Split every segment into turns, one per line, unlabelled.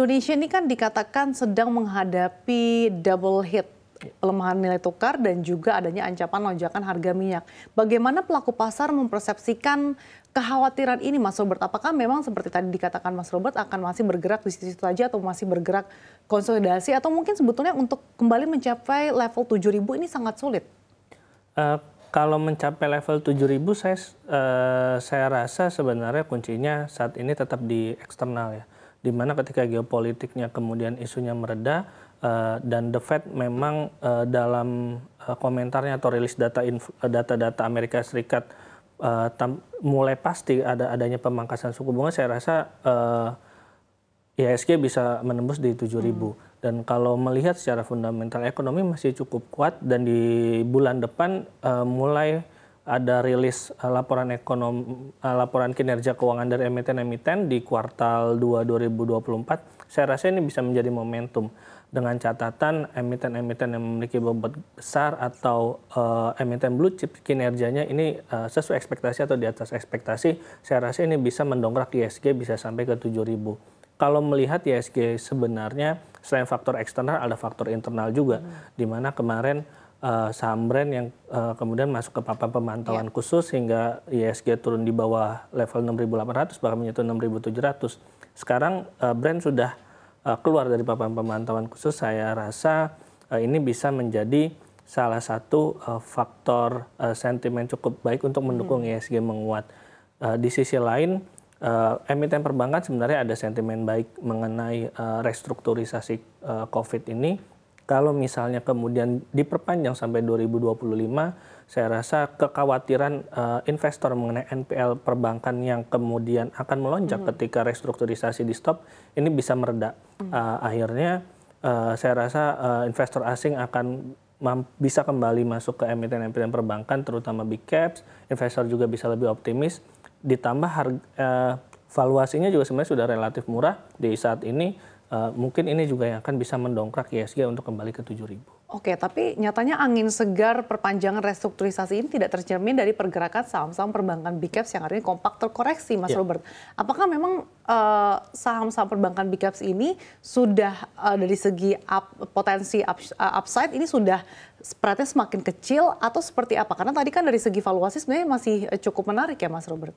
Indonesia ini kan dikatakan sedang menghadapi double hit, pelemahan nilai tukar dan juga adanya ancaman lonjakan harga minyak. Bagaimana pelaku pasar mempersepsikan kekhawatiran ini, Mas Robert? Apakah memang seperti tadi dikatakan Mas Robert akan masih bergerak di situ saja atau masih bergerak konsolidasi atau mungkin sebetulnya untuk kembali mencapai level 7.000 ini sangat sulit?
Kalau mencapai level 7.000 saya rasa sebenarnya kuncinya saat ini tetap di eksternal ya. Di mana ketika geopolitiknya kemudian isunya mereda dan The Fed memang dalam komentarnya atau rilis data-data Amerika Serikat mulai pasti adanya pemangkasan suku bunga, saya rasa IHSG bisa menembus di 7.000. Dan kalau melihat secara fundamental ekonomi masih cukup kuat dan di bulan depan mulai ada rilis laporan kinerja keuangan dari emiten-emiten di kuartal 2 2024. Saya rasa ini bisa menjadi momentum dengan catatan emiten-emiten yang memiliki bobot besar atau emiten blue chip kinerjanya ini sesuai ekspektasi atau di atas ekspektasi. Saya rasa ini bisa mendongkrak IHSG bisa sampai ke 7.000. Kalau melihat IHSG sebenarnya selain faktor eksternal ada faktor internal juga, di mana kemarin saham brand yang kemudian masuk ke papan pemantauan khusus sehingga IHSG turun di bawah level 6.800 bahkan menyentuh 6.700. Sekarang brand sudah keluar dari papan pemantauan khusus, saya rasa ini bisa menjadi salah satu faktor sentimen cukup baik untuk mendukung IHSG menguat. Di sisi lain, emiten perbankan sebenarnya ada sentimen baik mengenai restrukturisasi COVID ini. Kalau misalnya kemudian diperpanjang sampai 2025, saya rasa kekhawatiran investor mengenai NPL perbankan yang kemudian akan melonjak ketika restrukturisasi di stop, ini bisa mereda. Akhirnya saya rasa investor asing akan bisa kembali masuk ke emiten-emiten perbankan, terutama big caps. Investor juga bisa lebih optimis. Ditambah valuasinya juga sebenarnya sudah relatif murah di saat ini. Mungkin ini juga yang akan bisa mendongkrak IHSG untuk kembali ke 7.000.
Oke, tapi nyatanya angin segar perpanjangan restrukturisasi ini tidak tercermin dari pergerakan saham-saham perbankan big caps yang hari ini kompak terkoreksi, Mas Robert. Apakah memang saham-saham perbankan big caps ini sudah dari segi potensi upside ini sudah sepertinya semakin kecil atau seperti apa? Karena tadi kan dari segi valuasi sebenarnya masih cukup menarik ya, Mas Robert.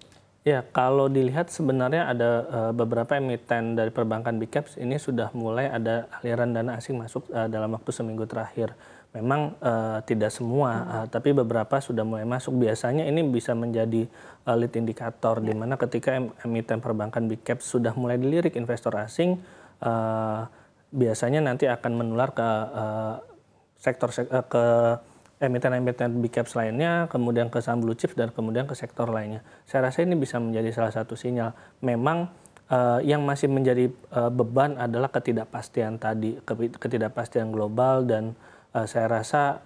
Ya, kalau dilihat sebenarnya ada beberapa emiten dari perbankan big caps ini sudah mulai ada aliran dana asing masuk dalam waktu seminggu terakhir. Memang tidak semua, tapi beberapa sudah mulai masuk. Biasanya ini bisa menjadi lead indikator di mana ketika emiten perbankan big caps sudah mulai dilirik investor asing, biasanya nanti akan menular ke ke emiten-emiten big caps lainnya, kemudian ke saham blue chips, dan kemudian ke sektor lainnya. Saya rasa ini bisa menjadi salah satu sinyal. Memang yang masih menjadi beban adalah ketidakpastian tadi, ketidakpastian global, dan saya rasa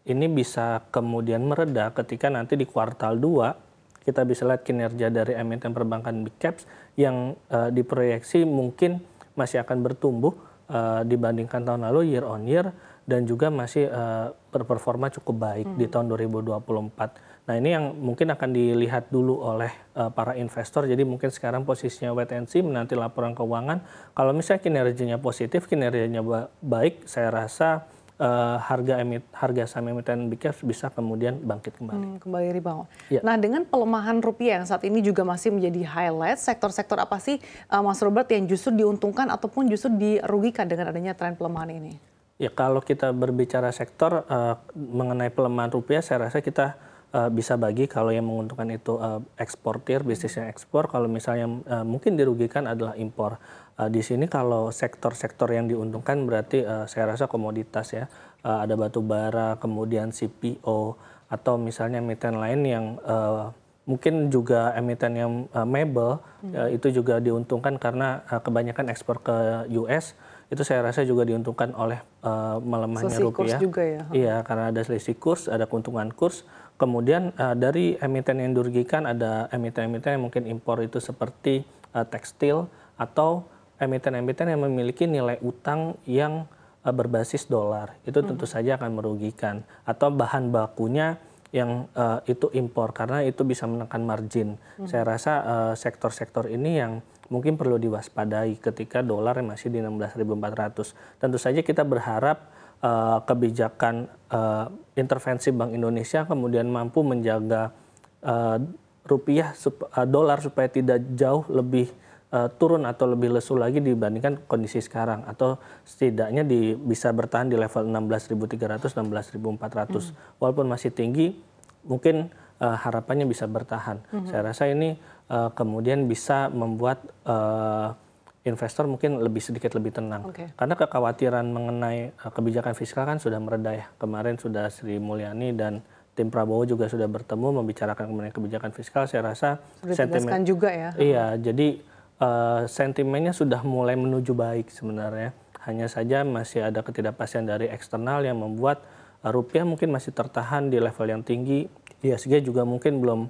ini bisa kemudian mereda ketika nanti di kuartal 2 kita bisa lihat kinerja dari emiten perbankan big caps yang diproyeksi mungkin masih akan bertumbuh dibandingkan tahun lalu year on year, dan juga masih berperforma cukup baik di tahun 2024. Nah, ini yang mungkin akan dilihat dulu oleh para investor. Jadi mungkin sekarang posisinya wait and see, menanti laporan keuangan. Kalau misalnya kinerjanya positif, kinerjanya baik, saya rasa harga saham emiten big caps bisa kemudian bangkit kembali.
Kembali rebound.
Ya.
Nah, dengan pelemahan rupiah yang saat ini juga masih menjadi highlight, sektor-sektor apa sih Mas Robert yang justru diuntungkan ataupun justru dirugikan dengan adanya tren pelemahan ini?
Ya, kalau kita berbicara sektor mengenai pelemahan rupiah, saya rasa kita bisa bagi. Kalau yang menguntungkan itu eksportir, bisnisnya ekspor. Kalau misalnya mungkin dirugikan adalah impor. Di sini kalau sektor-sektor yang diuntungkan berarti saya rasa komoditas ya. Ada batu bara, kemudian CPO, atau misalnya emiten lain yang mungkin juga emiten yang mebel, itu juga diuntungkan karena kebanyakan ekspor ke US. Itu saya rasa juga diuntungkan oleh melemahnya rupiah.
Kurs juga ya?
Iya, karena ada selisih kurs, ada keuntungan kurs. Kemudian dari emiten yang dirugikan ada emiten-emiten yang mungkin impor itu seperti tekstil atau emiten-emiten yang memiliki nilai utang yang berbasis dolar. Itu tentu saja akan merugikan. Atau bahan bakunya yang itu impor karena itu bisa menekan margin. Saya rasa sektor-sektor ini yang mungkin perlu diwaspadai ketika dolar masih di 16.400. Tentu saja kita berharap kebijakan intervensi Bank Indonesia kemudian mampu menjaga dolar supaya tidak jauh lebih turun atau lebih lesu lagi dibandingkan kondisi sekarang, atau setidaknya bisa bertahan di level 16.300, 16.400. Walaupun masih tinggi, mungkin harapannya bisa bertahan. Saya rasa ini kemudian bisa membuat investor mungkin sedikit lebih tenang. Karena kekhawatiran mengenai kebijakan fiskal kan sudah mereda ya. Kemarin sudah Sri Mulyani dan tim Prabowo juga sudah bertemu membicarakan mengenai kebijakan fiskal. Saya rasa
sentimen juga ya.
Iya, jadi sentimennya sudah mulai menuju baik sebenarnya. Hanya saja masih ada ketidakpastian dari eksternal yang membuat rupiah mungkin masih tertahan di level yang tinggi. ISG juga mungkin belum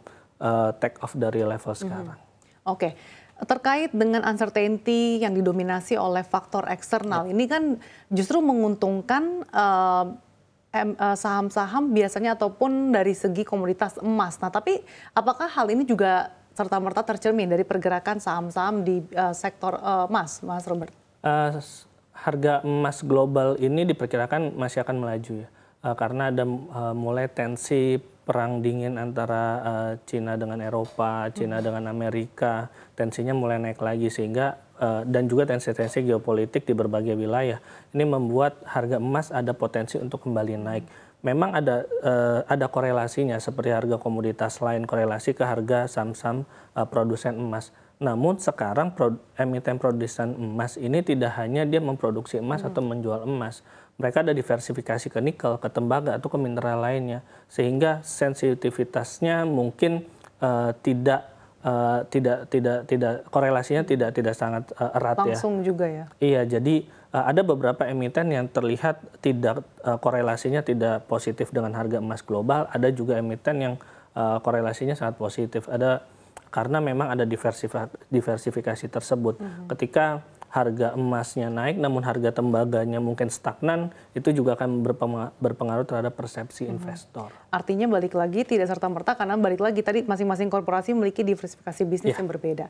take off dari level sekarang.
Oke. Terkait dengan uncertainty yang didominasi oleh faktor eksternal, ini kan justru menguntungkan saham-saham biasanya ataupun dari segi komoditas emas. Nah, tapi apakah hal ini juga serta-merta tercermin dari pergerakan saham-saham di sektor emas, Mas Robert?
Harga emas global ini diperkirakan masih akan melaju ya, karena ada mulai tensi perang dingin antara Cina dengan Eropa, Cina dengan Amerika, tensinya mulai naik lagi sehingga dan juga tensi-tensi geopolitik di berbagai wilayah. Ini membuat harga emas ada potensi untuk kembali naik. Memang ada korelasinya seperti harga komoditas lain korelasi ke harga saham-saham produsen emas. Namun sekarang emiten produsen emas ini tidak hanya dia memproduksi emas atau menjual emas. Mereka ada diversifikasi ke nikel, ke tembaga atau ke mineral lainnya, sehingga sensitivitasnya mungkin korelasinya tidak sangat erat ya.
Langsung juga ya.
Iya, jadi ada beberapa emiten yang terlihat korelasinya tidak positif dengan harga emas global. Ada juga emiten yang korelasinya sangat positif. Karena memang ada diversifikasi tersebut. Ketika harga emasnya naik, namun harga tembaganya mungkin stagnan, itu juga akan berpengaruh terhadap persepsi investor.
Artinya balik lagi tidak serta-merta karena balik lagi tadi masing-masing korporasi memiliki diversifikasi bisnis yang berbeda.